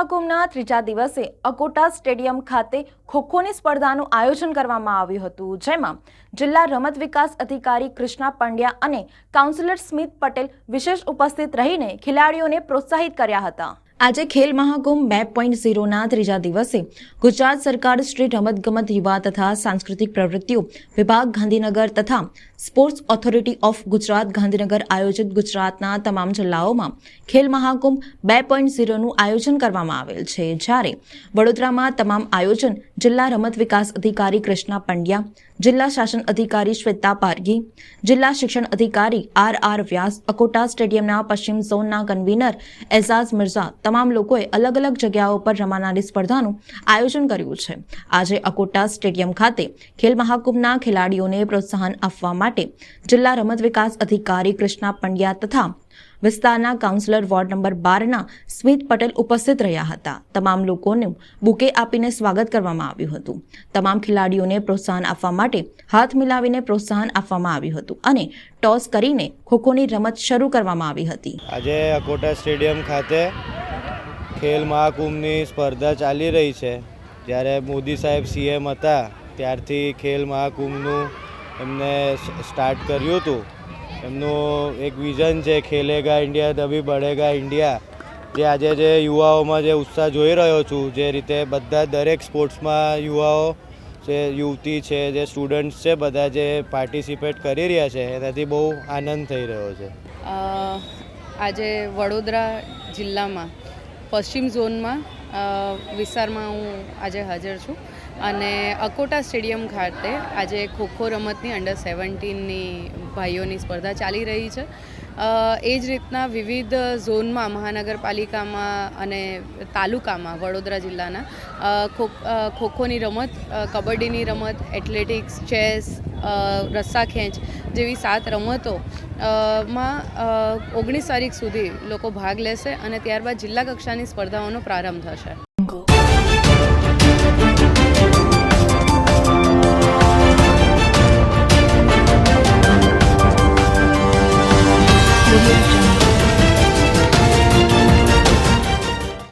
મહાકુંભના ત્રીજા દિવસે અકોટા સ્ટેડિયમ ખાતે ખોખોની સ્પર્ધાનું આયોજન કરવામાં આવ્યું હતું, જેમાં જિલ્લા રમત વિકાસ અધિકારી કૃષ્ણા પંડ્યા અને કાઉન્સિલર સ્મિત પટેલ વિશેષ ઉપસ્થિત રહીને ખેલાડીઓને પ્રોત્સાહિત કર્યા હતા। આજે ખેલ મહાકુંભ 2.0ના ત્રીજા દિવસે ગુજરાત સરકાર શ્રી રમતગમત યુવા તથા સાંસ્કૃતિક પ્રવૃત્તિઓ વિભાગ ગાંધીનગર તથા sports authority of Gujarat Gandhinagar આયોજિત ગુજરાતના તમામ જિલ્લાઓમાં ખેલ મહાકુંભ 2.0નું આયોજન કરવામાં આવેલ છે, જ્યારે વડોદરામાં તમામ આયોજન જિલ્લા રમત વિકાસ અધિકારી કૃષ્ણા પંડ્યા, જિલ્લા શાસન અધિકારી શ્વેતા પારઘી, જિલ્લા શિક્ષણ અધિકારી આર વ્યાસ, અકોટા સ્ટેડિયમના પશ્ચિમ ઝોનના કન્વીનર એઝાઝ મિર્ઝા તમામ લોકોએ અલગ અલગ જગ્યાઓ પર રમાનારી સ્પર્ધાનું આયોજન કર્યું છે। આજે અકોટા સ્ટેડિયમ ખાતે ખેલ મહાકુંભના ખેલાડીઓને પ્રોત્સાહન આપવા માટે જિલ્લા રમત વિકાસ અધિકારી કૃષ્ણા પંડ્યા તથા વિસ્તારના કાઉન્સિલર વોર્ડ નંબર 12ના સ્મિત પટેલ ઉપસ્થિત રહ્યા હતા। તમામ લોકોનું બુકે આપીને સ્વાગત કરવામાં આવ્યું હતું। તમામ ખેલાડીઓને પ્રોત્સાહન આપવા માટે હાથ મિલાવીને પ્રોત્સાહન આપવામાં આવ્યું હતું અને ટોસ કરીને ખોખોની રમત શરૂ કરવામાં આવી હતી। આજે અકોટા સ્ટેડિયમ ખાતે ખેલ મહાકુંભની સ્પર્ધા ચાલી રહી છે। જ્યારે મોદી સાહેબ સીએમ હતા ત્યારથી ખેલ મહાકુંભનું એમને સ્ટાર્ટ કર્યું હતું। એમનું એક વિઝન છે ખેલેગા ઇન્ડિયા તભી બઢેગા ઇન્ડિયા। જે આજે જે યુવાઓમાં જે ઉત્સાહ જોઈ રહ્યો છું, જે રીતે બધા દરેક સ્પોર્ટ્સમાં યુવાઓ છે, યુવતી છે, જે સ્ટુડન્ટ્સ છે, બધા જે પાર્ટિસિપેટ કરી રહ્યા છે એનાથી બહુ આનંદ થઈ રહ્યો છે। આજે વડોદરા જિલ્લામાં પશ્ચિમ ઝોનમાં વિસ્તારમાં હું આજે હાજર છું અને અકોટા સ્ટેડિયમ ખાતે આજે ખોખો રમતની અંડર 17ની ભાઈઓની સ્પર્ધા ચાલી રહી છે। એ જ રીતના વિવિધ ઝોનમાં મહાનગરપાલિકામાં અને તાલુકામાં વડોદરા જિલ્લાના ખોખોની રમત, કબડ્ડીની રમત, એથ્લેટિક્સ, ચેસ, રસ્સા ખેંચ જેવી 7 રમતો માં 19 તારીખ સુધી લોકો ભાગ લેશે અને ત્યારબાદ જિલ્લા કક્ષાની સ્પર્ધાઓનો પ્રારંભ થશે।